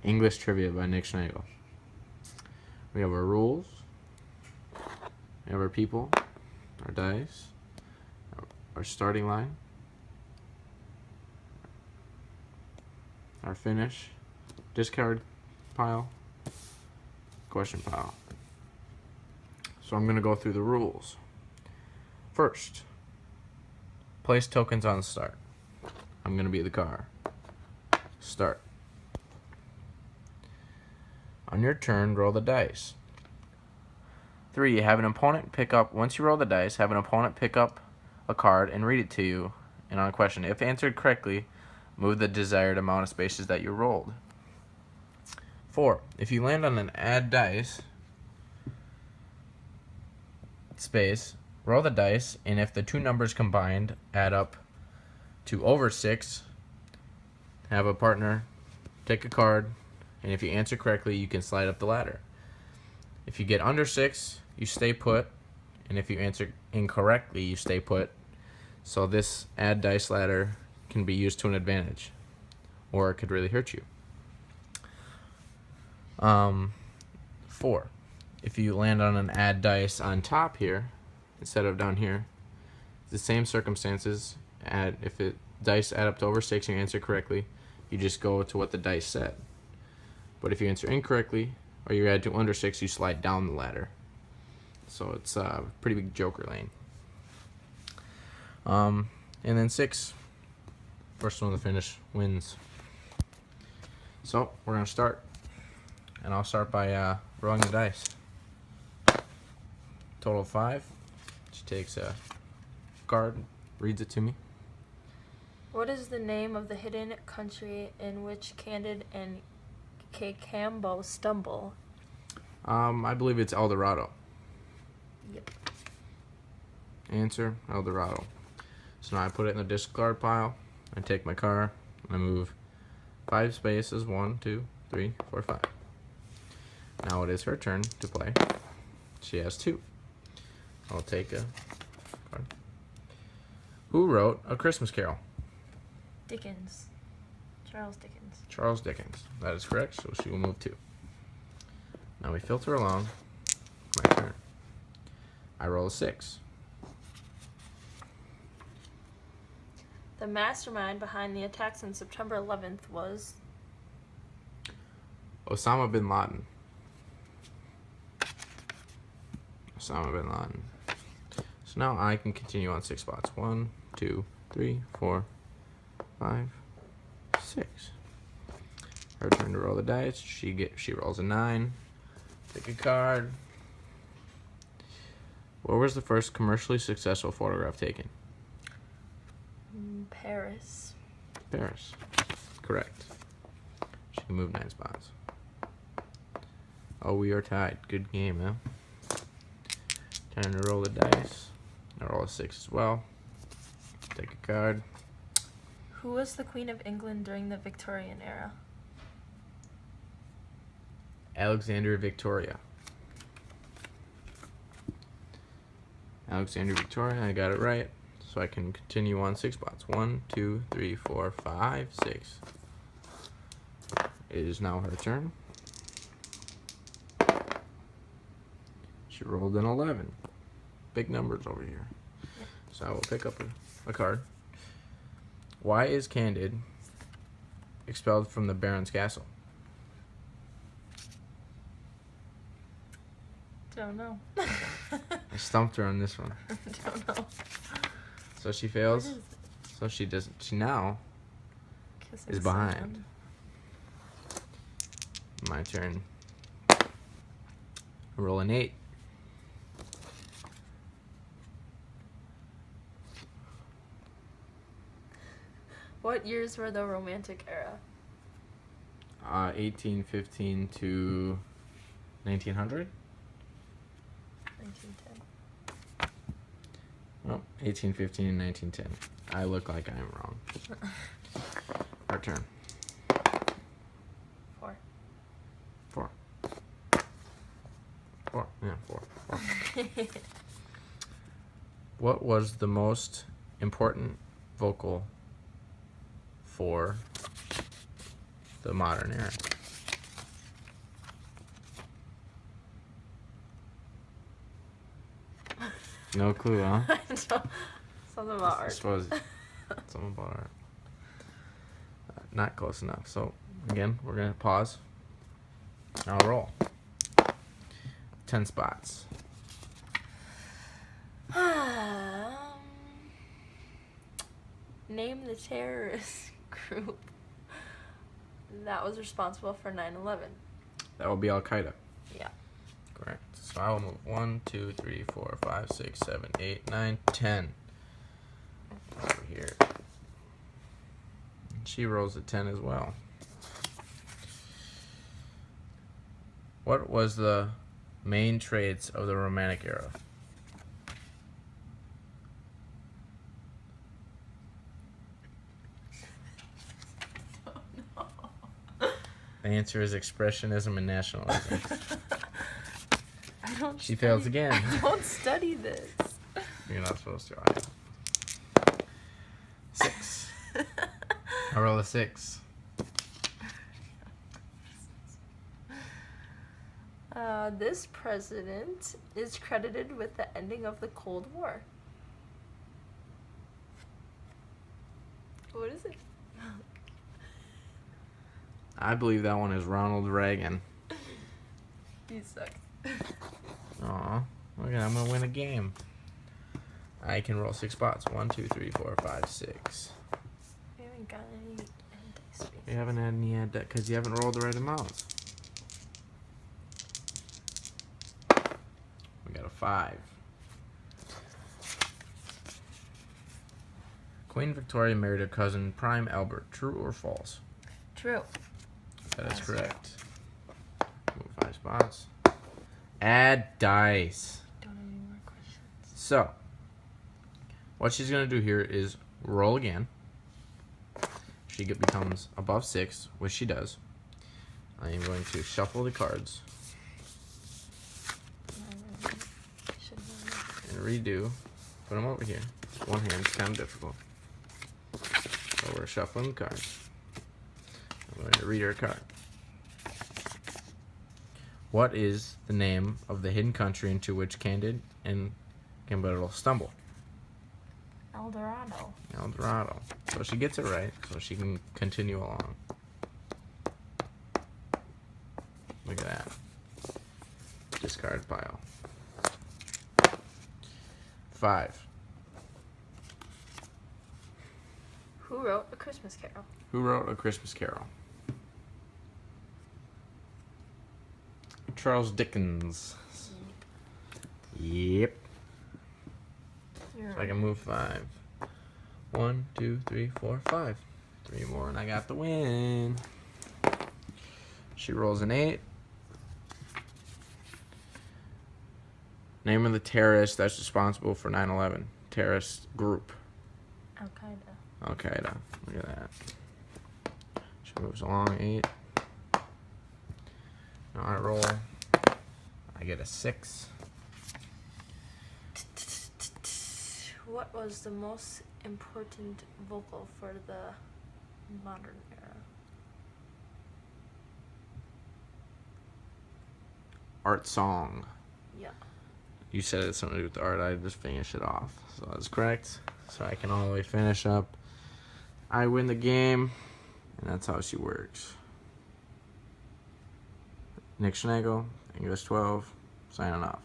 English Trivia by Nick Schnagel. We have our rules. We have our people, our dice, our starting line, our finish, discard pile, question pile. So I'm going to go through the rules. First, place tokens on start. I'm going to be the car. Start. On your turn, roll the dice. 3. Have an opponent pick up, once you roll the dice, have an opponent pick up a card and read it to you. And on a question, if answered correctly, move the desired amount of spaces that you rolled. 4. If you land on an add dice space, roll the dice, and if the two numbers combined add up to over 6, have a partner take a card, and if you answer correctly, you can slide up the ladder. If you get under 6, you stay put, and if you answer incorrectly, you stay put. So this add dice ladder can be used to an advantage, or it could really hurt you. 4. If you land on an add dice on top here, instead of down here, the same circumstances, if it dice add up to over 6 and you answer correctly, you just go to what the dice said. But if you answer incorrectly, or you add to under 6, you slide down the ladder. So it's a pretty big joker lane. And then 6, first one to finish wins. So we're going to start. And I'll start by rolling the dice. Total of 5. She takes a card, reads it to me. What is the name of the hidden country in which Candide and Cacambo stumble? I believe it's El Dorado. Yep. Answer, El Dorado. So now I put it in the discard pile. I take my car. I move 5 spaces. 1, 2, 3, 4, 5. Now it is her turn to play. She has 2. I'll take a card. Who wrote A Christmas Carol? Dickens. Charles Dickens. Charles Dickens. That is correct, so she will move 2. Now we filter along. My turn. I roll a 6. The mastermind behind the attacks on September 11th was Osama bin Laden. Osama bin Laden. So now I can continue on 6 spots. 1, 2, 3, 4, 5, 6. Her turn to roll the dice. She rolls a 9. Take a card. Where was the first commercially successful photograph taken? Paris. Paris. Correct. She can move 9 spots. Oh, we are tied. Good game, huh? Time to roll the dice. I roll a 6 as well. Take a card. Who was the Queen of England during the Victorian era? Alexandria Victoria. Alexandria Victoria, I got it right. So I can continue on 6 spots. 1, 2, 3, 4, 5, 6. It is now her turn. She rolled an 11. Big numbers over here. So I will pick up a card. Why is Candide expelled from the Baron's castle? Don't know. I stumped her on this one. Don't know. So she What fails. is it? So she doesn't. She now Kissing is behind. someone. My turn. Roll an 8. What years were the Romantic era? 1815 to 1900. 1910. Oh, 1815 and 1910. I look like I'm wrong. Our turn. 4. 4. 4. Yeah, 4. What was the most important vocal for the modern era? No clue, huh? Something about I art. suppose something about art. Not close enough. So, again, we're going to pause. I'll roll. 10 spots. Name the terrorist group that was responsible for 9/11. That will be Al Qaeda. Yeah. Correct. So I will move 1, 2, 3, 4, 5, 6, 7, 8, 9, 10. Over here. She rolls a 10 as well. What was the main traits of the Romantic era? The answer is expressionism and nationalism. I don't. She fails again. I don't study this. You're not supposed to. 6. I roll a 6. This president is credited with the ending of the Cold War. What is it? I believe that one is Ronald Reagan. You suck. Aw. Okay, I'm going to win a game. I can roll 6 spots. 1, 2, 3, 4, 5, 6. We haven't got any dice spaces. You haven't had any yet because you haven't rolled the right amounts. We got a 5. Queen Victoria married her cousin Prime Albert. True or false? True. That is correct. Move 5 spots. Add dice. Don't have any more questions. So, what she's going to do here is roll again. She becomes above 6, which she does. I am going to shuffle the cards and redo. Put them over here. One hand is kind of difficult. So we're shuffling the cards. I'm going to read her card. What is the name of the hidden country into which Candid and Gambito stumble? El Dorado. El Dorado. So she gets it right, so she can continue along. Look at that. Discard pile. 5. Who wrote A Christmas Carol? Who wrote A Christmas Carol? Charles Dickens. Yep. You're So I can move 5. 1, 2, 3, 4, 5. 3 more and I got the win. She rolls an 8. Name of the terrorist that's responsible for 9/11. Terrorist group. Al Qaeda. Al Qaeda. Look at that. She moves along 8. Now I roll. I get a 6. What was the most important vocal for the modern era? Art song. Yeah. You said it's something to do with the art. I just finished it off. So that's correct. So I can all the way finish up. I win the game. And that's how she works. Nick Schnagle, English 12, signing off.